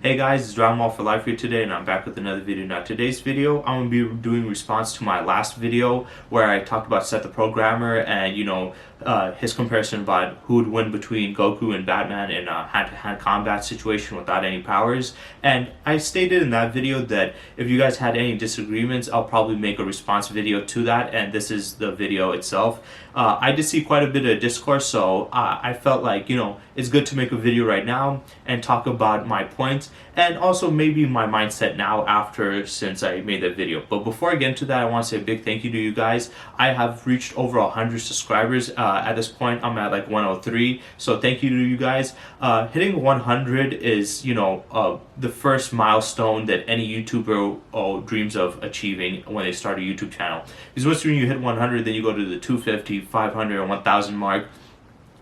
Hey guys, it's Dragon Ball for Life here today, and I'm back with another video. Now today's video, I'm going to be doing response to my last video where I talked about SethTheProgrammer and his comparison about who would win between Goku and Batman in a hand-to-hand combat situation without any powers. And I stated in that video that if you guys had any disagreements, I'll probably make a response video to that, and this is the video itself. I did see quite a bit of discourse, so I felt like, it's good to make a video right now and talk about my points and also maybe my mindset now since I made that video. But before I get into that, I want to say a big thank you to you guys. I have reached over 100 subscribers. At this point, I'm at like 103, so thank you to you guys. Hitting 100 is, the first milestone that any YouTuber dreams of achieving when they start a YouTube channel. Because once you hit 100, then you go to the 250, 500, and 1000 mark.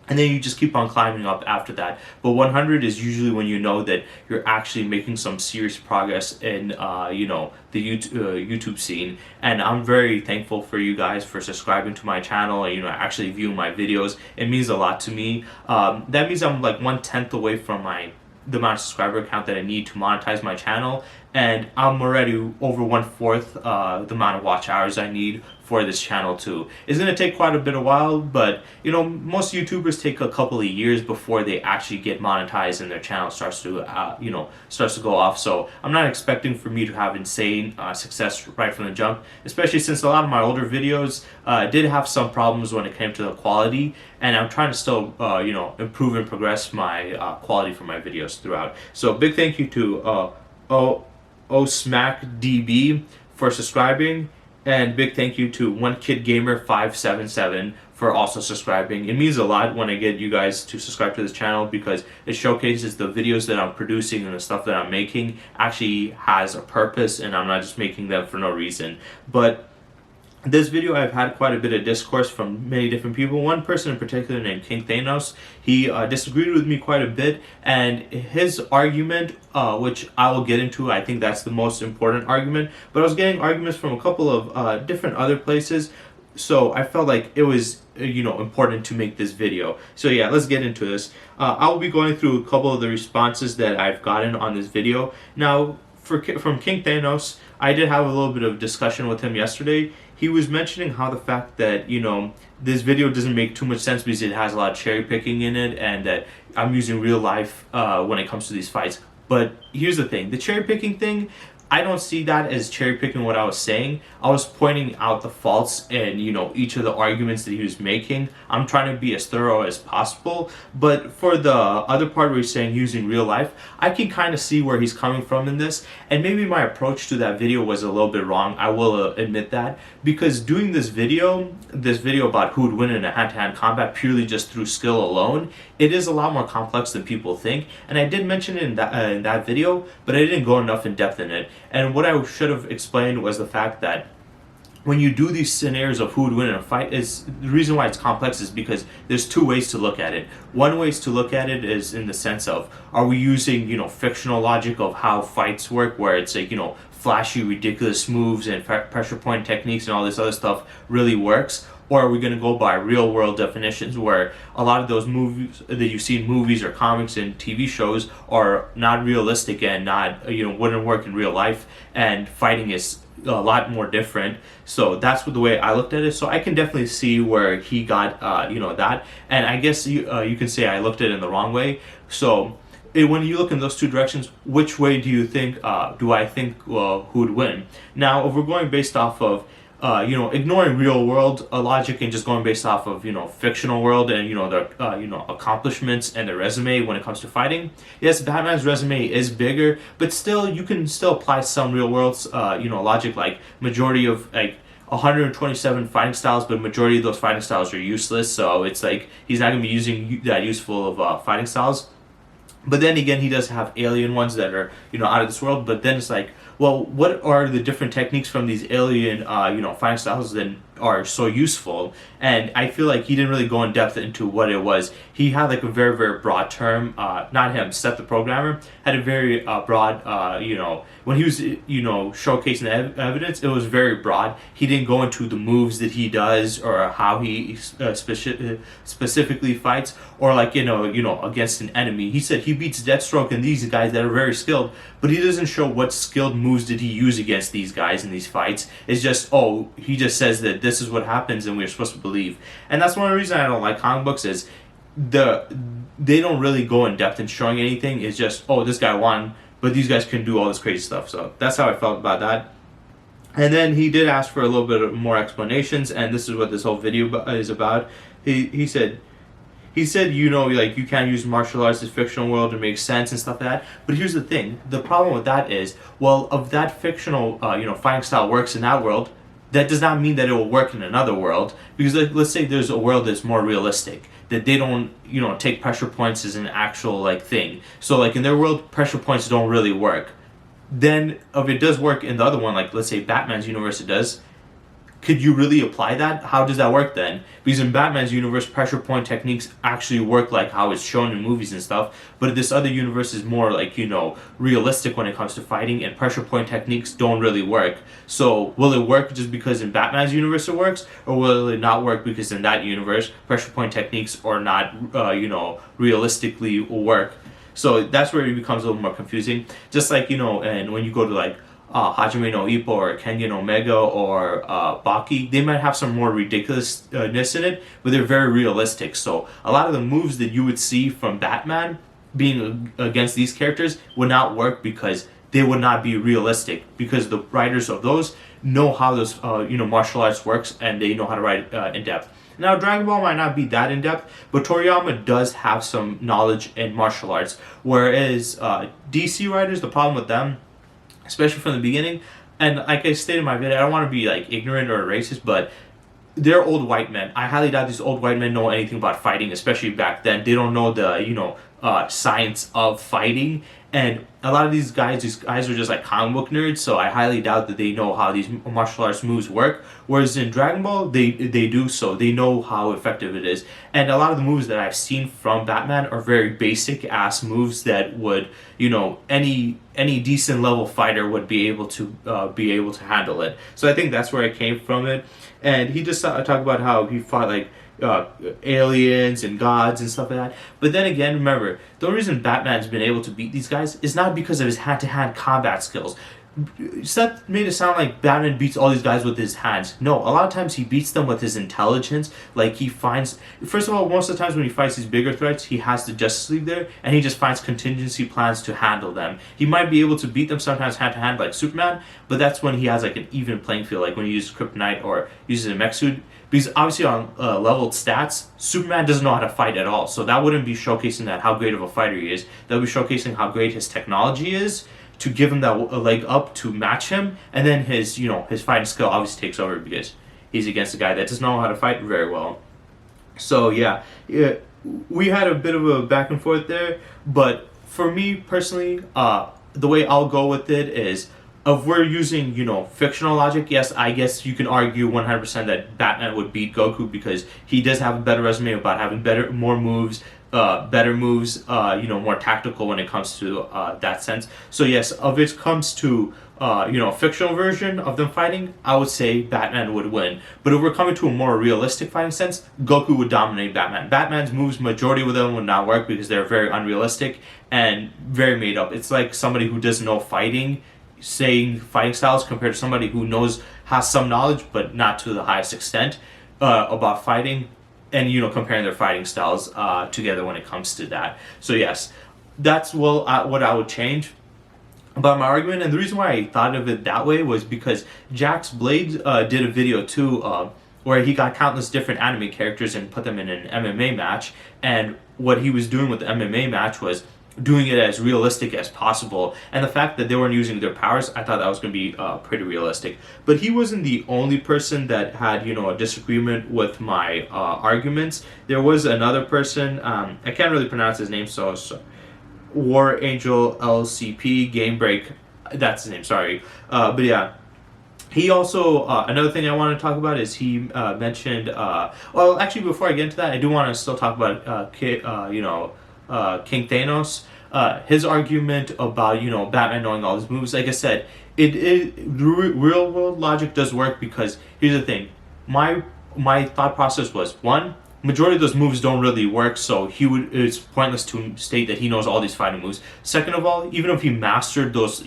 And then you just keep on climbing up after that. But 100 is usually when you know that you're actually making some serious progress in, the YouTube scene. And I'm very thankful for you guys for subscribing to my channel and, actually viewing my videos. It means a lot to me. That means I'm like 1/10 away from the amount of subscriber count that I need to monetize my channel, and I'm already over 1/4 the amount of watch hours I need for this channel too. It's gonna take quite a bit of while, but most YouTubers take a couple of years before they actually get monetized and their channel starts to go off. So I'm not expecting for me to have insane success right from the jump, especially since a lot of my older videos did have some problems when it came to the quality, and I'm trying to still improve and progress my quality for my videos throughout. So big thank you to OSmackDB for subscribing, and big thank you to OneKidGamer577 for also subscribing. It means a lot when I get you guys to subscribe to this channel because it showcases the videos that I'm producing and the stuff that I'm making actually has a purpose, and I'm not just making them for no reason. But this video, I've had quite a bit of discourse from many different people. One person in particular named King Thanos, he disagreed with me quite a bit, and his argument, which I will get into, I think that's the most important argument, but I was getting arguments from a couple of different other places, so I felt like it was important to make this video. So yeah, let's get into this. I'll be going through a couple of the responses that I've gotten on this video. Now, from King Thanos, I did have a little bit of discussion with him yesterday. He was mentioning how the fact that, this video doesn't make too much sense because it has a lot of cherry picking in it, and that I'm using real life when it comes to these fights. But here's the thing, the cherry picking thing, I don't see that as cherry picking what I was saying. I was pointing out the faults in, each of the arguments that he was making. I'm trying to be as thorough as possible. But for the other part where he's saying using real life, I can kind of see where he's coming from in this. And maybe my approach to that video was a little bit wrong. I will admit that. Because doing this video about who would win in a hand-to-hand combat purely just through skill alone, it is a lot more complex than people think. And I did mention it in that video, but I didn't go enough in depth in it. And what I should have explained was the fact that when you do these scenarios of who would win in a fight, is the reason why it's complex is because there's two ways to look at it. One way to look at it is in the sense of, are we using fictional logic of how fights work, where it's like flashy, ridiculous moves and pressure point techniques and all this other stuff really works? Or are we going to go by real world definitions where a lot of those movies that you see in movies or comics and TV shows are not realistic and not wouldn't work in real life, and fighting is a lot more different? So that's the way I looked at it. So I can definitely see where he got that, and I guess you can say I looked at it in the wrong way. So when you look in those two directions, which way do you think do I think who would win? Now, if we're going based off of ignoring real world logic and just going based off of fictional world and their accomplishments and their resume when it comes to fighting, yes, Batman's resume is bigger, but still you can still apply some real world logic, like majority of 127 fighting styles, but majority of those fighting styles are useless. So it's like he's not gonna be using that useful of fighting styles. But then again, he does have alien ones that are out of this world. But then it's like, well, what are the different techniques from these alien fighting styles than are so useful. And I feel like he didn't really go in depth into what it was. He had like a very, very broad term. Not him, SethTheProgrammer had a very broad, when he was, showcasing the evidence, it was very broad. He didn't go into the moves that he does or how he specifically fights, or like, against an enemy. He said he beats Deathstroke and these guys that are very skilled, but he doesn't show what skilled moves did he use against these guys in these fights. It's just, he just says that this is what happens and we're supposed to believe. And that's one of the reasons I don't like comic books, is they don't really go in depth in showing anything. It's just, this guy won, but these guys can do all this crazy stuff. So that's how I felt about that. And then he did ask for a little bit more explanations, and this is what this whole video is about. He said, you can't use martial arts in fictional world to make sense and stuff like that. But here's the thing. The problem with that is, if that fictional, fighting style works in that world, that does not mean that it will work in another world. Because let's say there's a world that's more realistic, that they don't, take pressure points as an actual, thing. So, in their world, pressure points don't really work. Then, if it does work in the other one, let's say Batman's universe it does, could you really apply that? How does that work then? Because in Batman's universe, pressure point techniques actually work like how it's shown in movies and stuff. But this other universe is more realistic when it comes to fighting, and pressure point techniques don't really work. So will it work just because in Batman's universe it works? Or will it not work because in that universe, pressure point techniques are not, realistically work? So that's where it becomes a little more confusing. Just and when you go to Hajime no Ippo or Kengen Omega or Baki, they might have some more ridiculousness in it, but they're very realistic. So a lot of the moves that you would see from Batman being against these characters would not work because they would not be realistic, because the writers of those know how those martial arts works, and they know how to write in depth. Now, Dragon Ball might not be that in depth, but Toriyama does have some knowledge in martial arts, whereas DC writers, the problem with them, especially from the beginning, and like I stated in my video, I don't want to be ignorant or racist, but they're old white men. I highly doubt these old white men know anything about fighting, especially back then. They don't know the science of fighting, and a lot of these guys are just comic book nerds. So I highly doubt that they know how these martial arts moves work. Whereas in Dragon Ball, they do, so they know how effective it is. And a lot of the moves that I've seen from Batman are very basic ass moves that would any decent level fighter would be able to handle it. So I think that's where I came from it. And he just talked about how he fought aliens and gods and stuff like that. But then again, remember, the only reason Batman's been able to beat these guys is not because of his hand-to-hand combat skills. Seth made it sound like Batman beats all these guys with his hands. No, a lot of times he beats them with his intelligence. He finds, first of all, most of the times when he fights these bigger threats, he has the Justice League there, and he just finds contingency plans to handle them. He might be able to beat them sometimes hand to hand like Superman, but that's when he has an even playing field, like when he uses Kryptonite or uses a mech suit. Because obviously on leveled stats, Superman doesn't know how to fight at all. So that wouldn't be showcasing how great of a fighter he is. That would be showcasing how great his technology is, to give him that leg up to match him, and then his fighting skill obviously takes over because he's against a guy that doesn't know how to fight very well. So yeah, we had a bit of a back and forth there, but for me personally, the way I'll go with it is, if we're using fictional logic, yes, I guess you can argue 100% that Batman would beat Goku because he does have a better resume about having more moves, more tactical when it comes to that sense. So yes, if it comes to a fictional version of them fighting, I would say Batman would win. But if we're coming to a more realistic fighting sense, Goku would dominate Batman. Batman's moves, majority of them would not work because they're very unrealistic and very made up. It's like somebody who doesn't know fighting saying fighting styles compared to somebody who has some knowledge but not to the highest extent about fighting, and comparing their fighting styles together when it comes to that. So yes, that's what I would change about my argument. And the reason why I thought of it that way was because Jax Blade did a video too where he got countless different anime characters and put them in an MMA match, and what he was doing with the MMA match was doing it as realistic as possible. And the fact that they weren't using their powers, I thought that was going to be pretty realistic. But he wasn't the only person that had a disagreement with my arguments. There was another person, I can't really pronounce his name, so War Angel LCP Game Break, that's his name, sorry. But yeah, He also another thing I want to talk about is he mentioned. Well, actually, before I get into that, I do want to still talk about King Thanos. His argument about Batman knowing all his moves. Like I said, real world logic does work because here's the thing. My thought process was one. Majority of those moves don't really work, so it's pointless to state that he knows all these fighting moves. Second of all, even if he mastered those,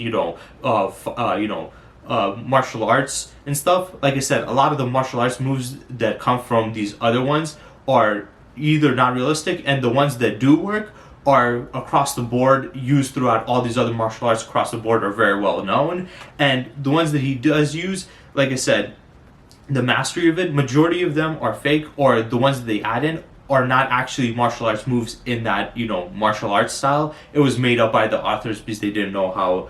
martial arts and stuff, like I said, a lot of the martial arts moves that come from these other ones are either not realistic, and the ones that do work are across the board, used throughout all these other martial arts across the board, are very well known. And the ones that he does use, like I said, the mastery of it, majority of them are fake, or the ones that they add in are not actually martial arts moves in that martial arts style. It was made up by the authors because they didn't know how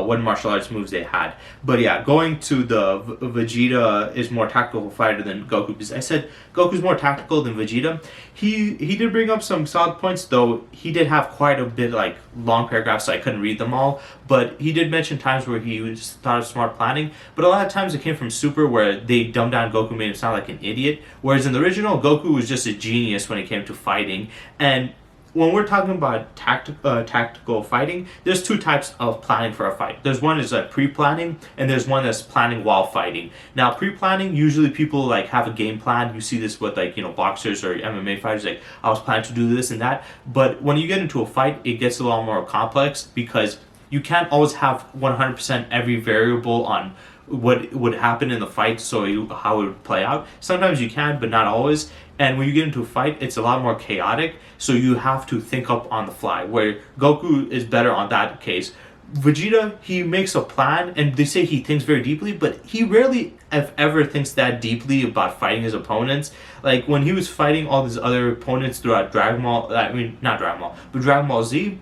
what martial arts moves they had. But yeah, going to the Vegeta is more tactical fighter than Goku, because I said Goku's more tactical than Vegeta. He did bring up some solid points, though he did have quite a bit like long paragraphs, so I couldn't read them all. But he did mention times where he thought of smart planning, but a lot of times it came from Super, where they dumbed down Goku, made him sound like an idiot. Whereas in the original, Goku was just a genius when it came to fighting. And when we're talking about tactical fighting, there's two types of planning for a fight. There's one is like pre-planning, and there's one that's planning while fighting. Now, pre-planning, usually people like have a game plan. You see this with like boxers or MMA fighters, like I was planning to do this and that. But when you get into a fight, it gets a lot more complex because you can't always have 100% every variable on what would happen in the fight, how it would play out. Sometimes you can, but not always. And when you get into a fight, it's a lot more chaotic, so you have to think up on the fly, where Goku is better on that case. Vegeta, he makes a plan, and they say he thinks very deeply, but he rarely, if ever, thinks that deeply about fighting his opponents. Like, when he was fighting all these other opponents throughout Dragon Ball, not Dragon Ball, but Dragon Ball Z,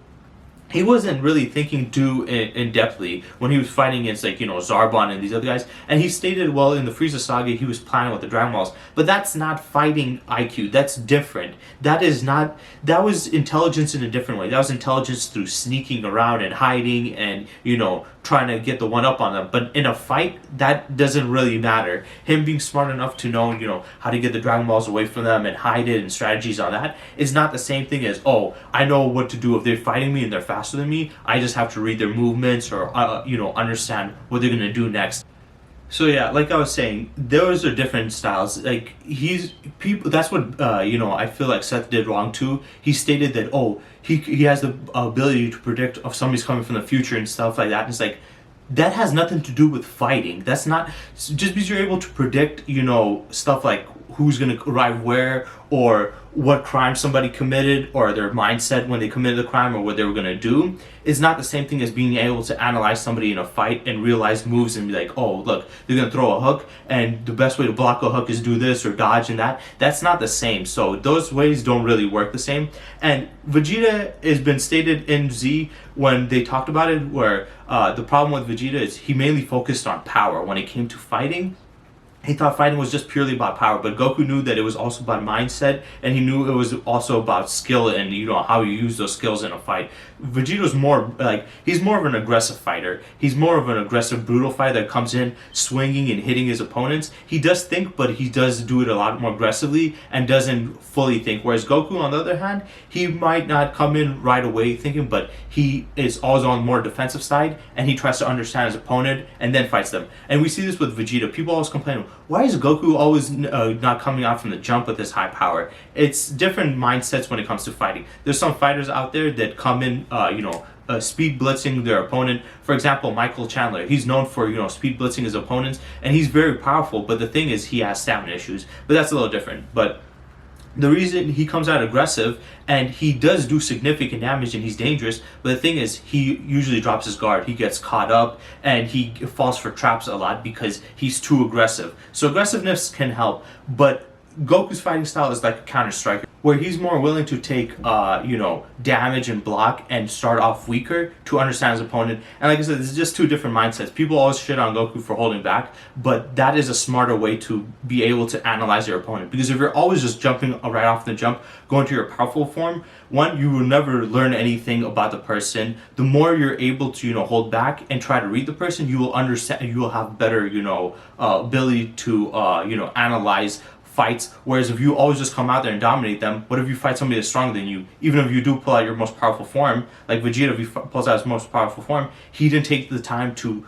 he wasn't really thinking too in-depthly when he was fighting against Zarbon and these other guys. And he stated, well, in the Frieza saga, he was planning with the Dragon Balls. But that's not fighting IQ. That's different. That was intelligence in a different way. That was intelligence through sneaking around and hiding and, trying to get the one up on them. But in a fight, that doesn't really matter. Him being smart enough to know, how to get the Dragon Balls away from them and hide it and strategies on that is not the same thing as, oh, I know what to do if they're fighting me and they're faster than me. I just have to read their movements or, understand what they're going to do next. So yeah, like I was saying, those are different styles. Like that's what I feel like Seth did wrong too. He stated that he has the ability to predict if somebody's coming from the future and stuff like that. And it's like, that has nothing to do with fighting. That's not just because you're able to predict stuff like who's going to arrive where, or what crime somebody committed, or their mindset when they committed the crime, or what they were going to do, is not the same thing as being able to analyze somebody in a fight and realize moves and be like, oh, look, they're going to throw a hook, and the best way to block a hook is do this or dodge and that. That's not the same. So those ways don't really work the same. And Vegeta has been stated in Z when they talked about it, where the problem with Vegeta is he mainly focused on power. When it came to fighting, he thought fighting was just purely about power, but Goku knew that it was also about mindset, and he knew it was also about skill and how you use those skills in a fight. Vegeta's more he's more of an aggressive fighter. He's more of an aggressive, brutal fighter that comes in swinging and hitting his opponents. He does think, but he does do it a lot more aggressively and doesn't fully think. Whereas Goku, on the other hand, he might not come in right away thinking, but he is always on the more defensive side, and he tries to understand his opponent and then fights them. And we see this with Vegeta. People always complain, why is Goku always not coming out from the jump with this high power? It's different mindsets when it comes to fighting. There's some fighters out there that come in, speed blitzing their opponent. For example, Michael Chandler. He's known for, speed blitzing his opponents, and he's very powerful, but the thing is he has stamina issues. But that's a little different. But the reason he comes out aggressive, and he does do significant damage and he's dangerous, but the thing is he usually drops his guard. He gets caught up and he falls for traps a lot because he's too aggressive. So aggressiveness can help, but Goku's fighting style is like a counter striker, where he's more willing to take, damage and block and start off weaker to understand his opponent. And like I said, this is just two different mindsets. People always shit on Goku for holding back, but that is a smarter way to be able to analyze your opponent. Because if you're always just jumping right off the jump, going to your powerful form, one, you will never learn anything about the person. The more you're able to, hold back and try to read the person, you will understand, you will have better, ability to, analyze fights. Whereas if you always just come out there and dominate them, what if you fight somebody that's stronger than you? Even if you do pull out your most powerful form, like Vegeta, if he pulls out his most powerful form, he didn't take the time to,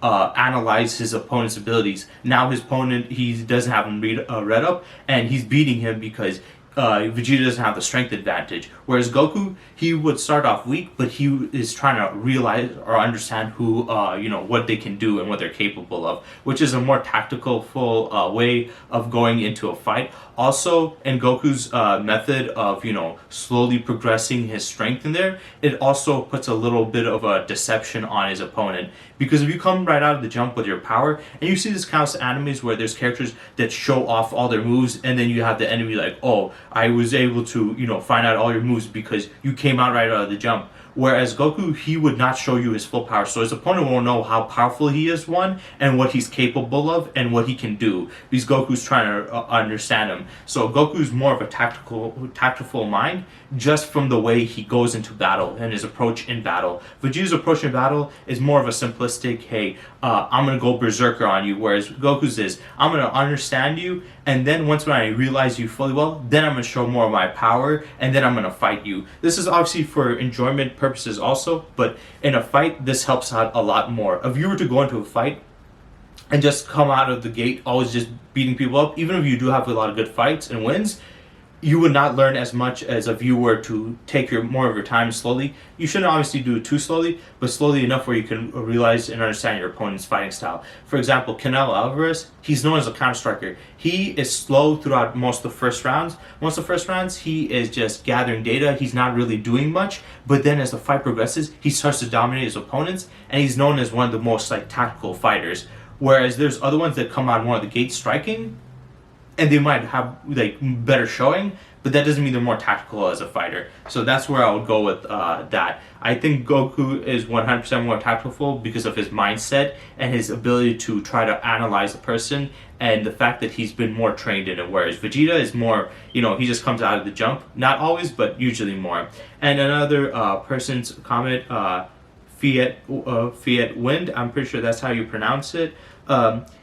analyze his opponent's abilities. Now his opponent, he doesn't have him read up, and he's beating him because Vegeta doesn't have the strength advantage. Whereas Goku, he would start off weak, but he is trying to realize or understand who, what they can do and what they're capable of, which is a more tactical, full way of going into a fight. Also, in Goku's method of, slowly progressing his strength in there, it also puts a little bit of a deception on his opponent. Because if you come right out of the jump with your power, and you see this countless animes where there's characters that show off all their moves, and then you have the enemy like, oh, I was able to, find out all your moves because you came out right out of the jump. Whereas Goku, he would not show you his full power, so his opponent won't know how powerful he is, one, and what he's capable of, and what he can do, because Goku's trying to understand him. So Goku's more of a tactful mind, just from the way he goes into battle and his approach in battle. Vegeta's approach in battle is more of a simplistic, hey, I'm gonna go berserker on you, whereas Goku's is, I'm gonna understand you, and then once when I realize you fully well, then I'm gonna show more of my power, and then I'm gonna fight you. This is obviously for enjoyment purposes also, but in a fight, this helps out a lot more. If you were to go into a fight and just come out of the gate always just beating people up, even if you do have a lot of good fights and wins, you would not learn as much as if you were to take more of your time slowly. You shouldn't obviously do it too slowly, but slowly enough where you can realize and understand your opponent's fighting style. For example, Canelo Alvarez, he's known as a counter striker. He is slow throughout most of the first rounds. Most of the first rounds, he is just gathering data. He's not really doing much, but then as the fight progresses, he starts to dominate his opponents, and he's known as one of the most tactical fighters. Whereas there's other ones that come out more of the gate striking, and they might have better showing, but that doesn't mean they're more tactical as a fighter. So that's where I would go with that. I think Goku is 100% more tactful because of his mindset and his ability to try to analyze the person, and the fact that he's been more trained in it. Whereas Vegeta is more, he just comes out of the jump. Not always, but usually more. And another person's comment, Fiat Wind, I'm pretty sure that's how you pronounce it.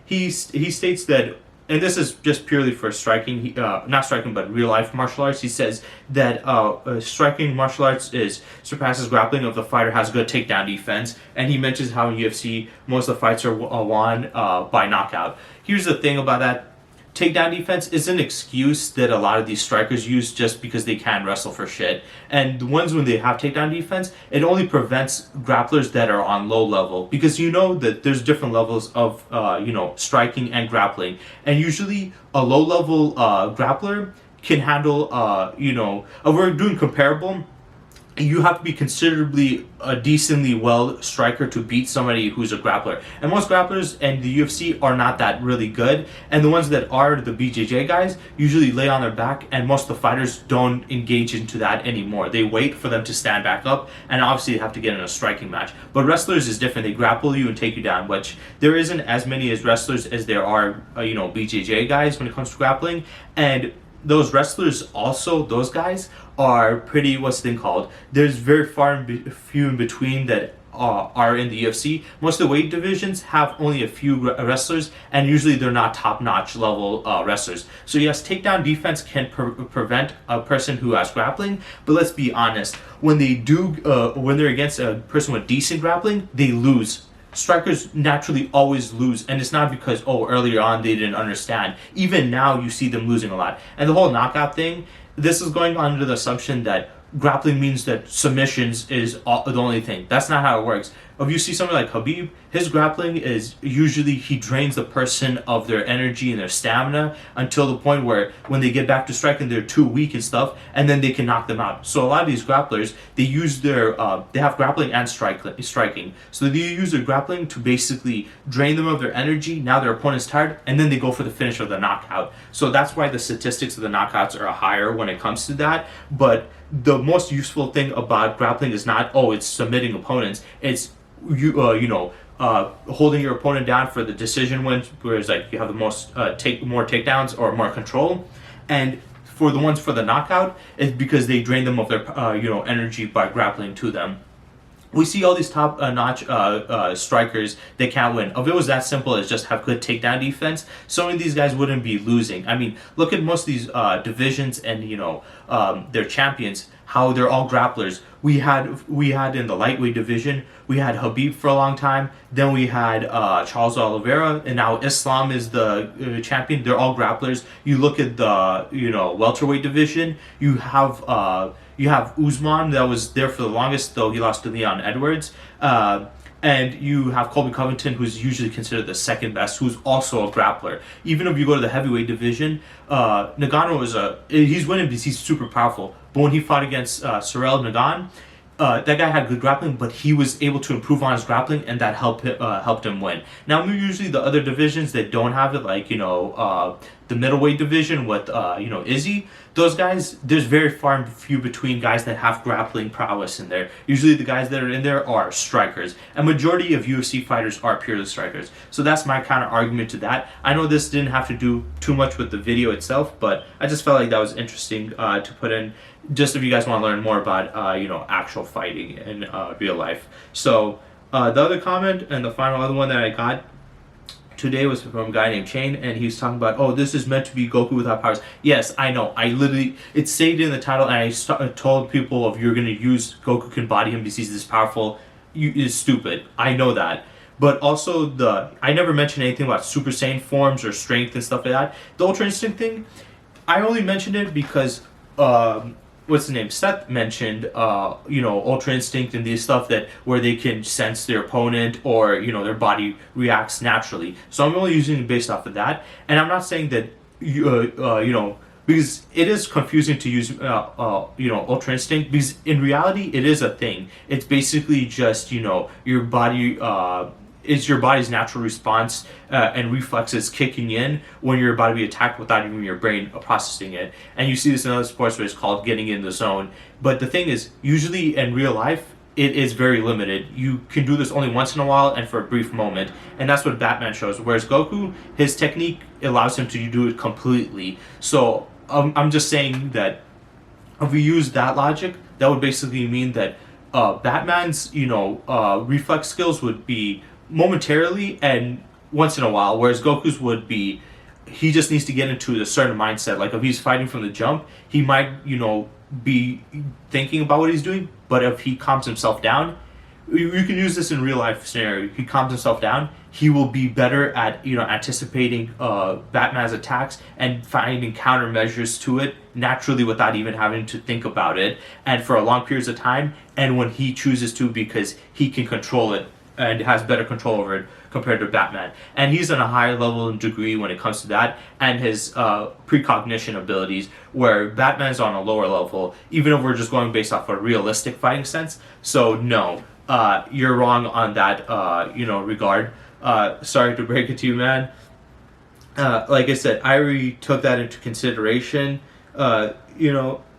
He states that, and this is just purely for striking, not striking, but real life martial arts. He says that striking martial arts surpasses grappling if the fighter has good takedown defense. And he mentions how in UFC most of the fights are won by knockout. Here's the thing about that. Takedown defense is an excuse that a lot of these strikers use just because they can't wrestle for shit. And the ones when they have takedown defense, it only prevents grapplers that are on low level, because that there's different levels of striking and grappling. And usually a low level grappler can handle we're doing comparable. You have to be considerably a decently well striker to beat somebody who's a grappler. And most grapplers in the UFC are not that really good. And the ones that are the BJJ guys usually lay on their back, and most of the fighters don't engage into that anymore. They wait for them to stand back up, and obviously they have to get in a striking match. But wrestlers is different. They grapple you and take you down, which there isn't as many as wrestlers as there are BJJ guys when it comes to grappling. And those wrestlers also, those guys are pretty, what's the thing called? There's very few in between that are in the UFC. Most of the weight divisions have only a few wrestlers, and usually they're not top-notch level wrestlers. So yes, takedown defense can prevent a person who has grappling, but let's be honest, when they're against a person with decent grappling, they lose. Strikers naturally always lose, and it's not because earlier on they didn't understand. Even now you see them losing a lot. And the whole knockout thing, this is going under the assumption that grappling means that submissions is the only thing. That's not how it works. If you see somebody like Khabib, his grappling is usually he drains the person of their energy and their stamina until the point where when they get back to striking, they're too weak and stuff, and then they can knock them out. So a lot of these grapplers, they use they have grappling and striking. So they use their grappling to basically drain them of their energy. Now their opponent's tired, and then they go for the finish of the knockout. So that's why the statistics of the knockouts are higher when it comes to that. But the most useful thing about grappling is not, oh, it's submitting opponents. It's holding your opponent down for the decision wins, whereas like you have the most more takedowns or more control. And for the ones for the knockout, it's because they drain them of their energy by grappling to them. We see all these top-notch strikers, they can't win. If it was that simple as just have good takedown defense, so many of these guys wouldn't be losing. I mean, look at most of these divisions and their champions, how they're all grapplers. We had in the lightweight division, we had Khabib for a long time. Then we had Charles Oliveira, and now Islam is the champion. They're all grapplers. You look at the welterweight division, you have Usman that was there for the longest, though he lost to Leon Edwards. And you have Colby Covington, who's usually considered the second best, who's also a grappler. Even if you go to the heavyweight division, Ngannou he's winning because he's super powerful. But when he fought against Cyril Ngan, that guy had good grappling, but he was able to improve on his grappling, and that helped him win. Now, usually the other divisions that don't have it, like the middleweight division with Izzy, those guys, there's very far and few between guys that have grappling prowess in there. Usually the guys that are in there are strikers. A majority of UFC fighters are purely strikers. So that's my kind of argument to that. I know this didn't have to do too much with the video itself, but I just felt like that was interesting to put in, just if you guys want to learn more about actual fighting in real life. So the other comment and the final other one that I got today was from a guy named Chain, and he was talking about, oh, this is meant to be Goku without powers. Yes, I know. It's stated in the title, and I told people, if you're going to use Goku can body him because he's this powerful, is stupid. I know that. But also, I never mentioned anything about Super Saiyan forms or strength and stuff like that. The Ultra Instinct thing, I only mentioned it because what's the name? Seth mentioned, Ultra Instinct and these stuff where they can sense their opponent or, their body reacts naturally. So I'm only using it based off of that. And I'm not saying that, because it is confusing to use, Ultra Instinct, because in reality, it is a thing. It's basically just, your body, is your body's natural response and reflexes kicking in when you're about to be attacked without even your brain processing it. And you see this in other sports where it's called getting in the zone. But the thing is, usually in real life, it is very limited. You can do this only once in a while and for a brief moment. And that's what Batman shows. Whereas Goku, his technique allows him to do it completely. So I'm just saying that if we use that logic, that would basically mean that Batman's, reflex skills would be momentarily and once in a while, whereas Goku's would be, he just needs to get into a certain mindset. Like if he's fighting from the jump, he might be thinking about what he's doing, but if he calms himself down, you can use this in real life scenario. He calms himself down, he will be better at anticipating Batman's attacks and finding countermeasures to it naturally without even having to think about it, and for a long periods of time, and when he chooses to, because he can control it and has better control over it compared to Batman. And he's on a higher level and degree when it comes to that, and his precognition abilities, where Batman's on a lower level, even if we're just going based off a realistic fighting sense. So no, you're wrong on that regard. Sorry to break it to you, man. Like I said, I already took that into consideration, and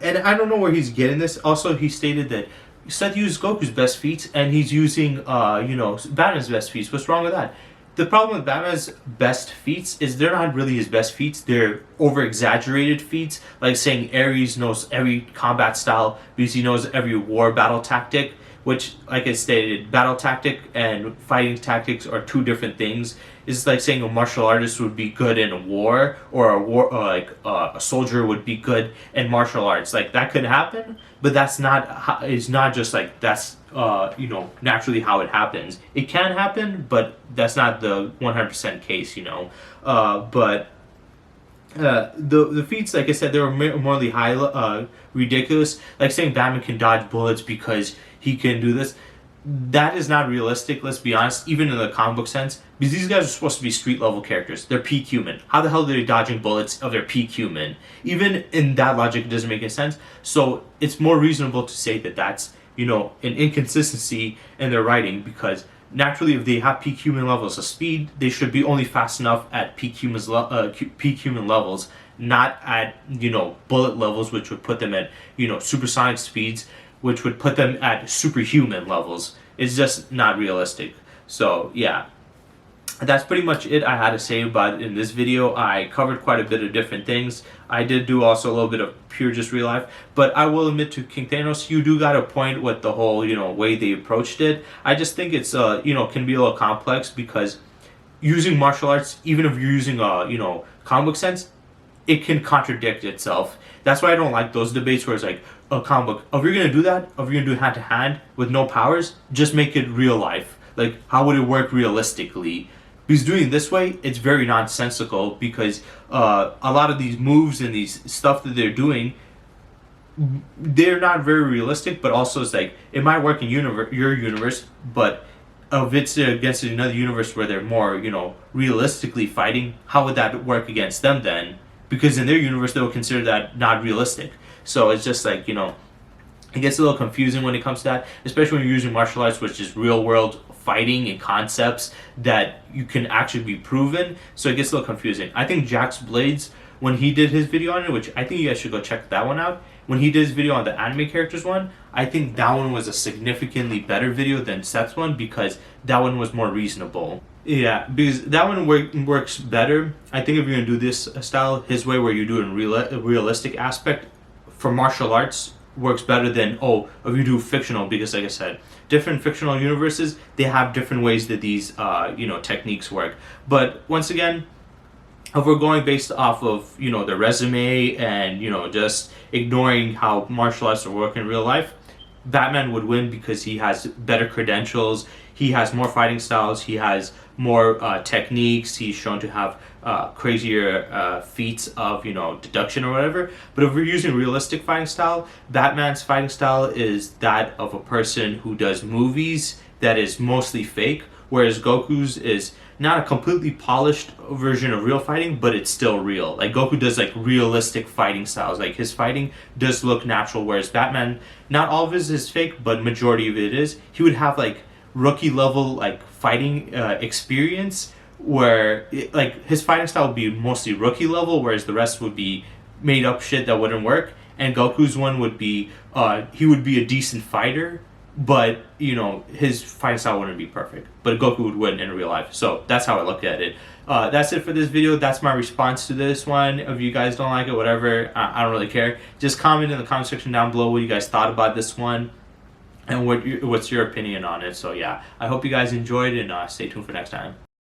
I don't know where he's getting this. Also, he stated that Seth used Goku's best feats, and he's using, Batman's best feats. What's wrong with that? The problem with Batman's best feats is they're not really his best feats. They're over-exaggerated feats, like saying Ares knows every combat style because he knows every war battle tactic, which, like I stated, battle tactic and fighting tactics are two different things. It's like saying a martial artist would be good in a war, or a soldier would be good in martial arts. Like, that could happen, but that's not. It's not just like that's naturally how it happens. It can happen, but that's not the 100% case. But The feats, like I said, they were morally high, ridiculous. Like saying Batman can dodge bullets because he can do this. That is not realistic. Let's be honest, even in the comic book sense, because these guys are supposed to be street level characters. They're peak human. How the hell are they dodging bullets of their peak human? Even in that logic, it doesn't make any sense. So it's more reasonable to say that that's an inconsistency in their writing, because naturally, if they have peak human levels of speed, they should be only fast enough at peak human levels, not at bullet levels, which would put them at supersonic speeds, which would put them at superhuman levels. It's just not realistic. So yeah, that's pretty much it I had to say about it in this video. I covered quite a bit of different things. I did do also a little bit of pure just real life, but I will admit to King Thanos, you do got a point with the whole way they approached it. I just think it's can be a little complex, because using martial arts, even if you're using comic book sense, it can contradict itself. That's why I don't like those debates where it's like a comic book. If you're gonna do that, if you're gonna do hand to hand with no powers, just make it real life. Like, how would it work realistically? Because doing it this way, it's very nonsensical, because a lot of these moves and these stuff that they're doing, they're not very realistic, but also it's like, it might work in your universe, but if it's against another universe where they're more, realistically fighting, how would that work against them then? Because in their universe, they will consider that not realistic. So it's just like, it gets a little confusing when it comes to that, especially when you're using martial arts, which is real world fighting and concepts that you can actually be proven. So it gets a little confusing. I think Jack's Blades, when he did his video on it, which I think you guys should go check that one out, when he did his video on the anime characters one, I think that one was a significantly better video than Seth's one, because that one was more reasonable. Yeah, because that one works better. I think if you're going to do this style his way, where you do it in a realistic aspect for martial arts, works better than if you do fictional, because like I said, different fictional universes, they have different ways that these techniques work. But once again, if we're going based off of the resume and just ignoring how martial arts work in real life, Batman would win, because he has better credentials, he has more fighting styles, he has more techniques, he's shown to have crazier feats of deduction or whatever. But if we're using realistic fighting style, Batman's fighting style is that of a person who does movies that is mostly fake, whereas Goku's is not a completely polished version of real fighting, but it's still real. Like, Goku does like realistic fighting styles, like his fighting does look natural, whereas Batman, not all of his is fake, but majority of it is. He would have like rookie level like fighting experience, where like his fighting style would be mostly rookie level, whereas the rest would be made up shit that wouldn't work. And Goku's one would be he would be a decent fighter, but his fighting style wouldn't be perfect, but Goku would win in real life. So that's how I look at it. That's it for this video. That's my response to this one. If you guys don't like it, whatever, I don't really care. Just comment in the comment section down below what you guys thought about this one and what's your opinion on it. So yeah, I hope you guys enjoyed, and stay tuned for next time.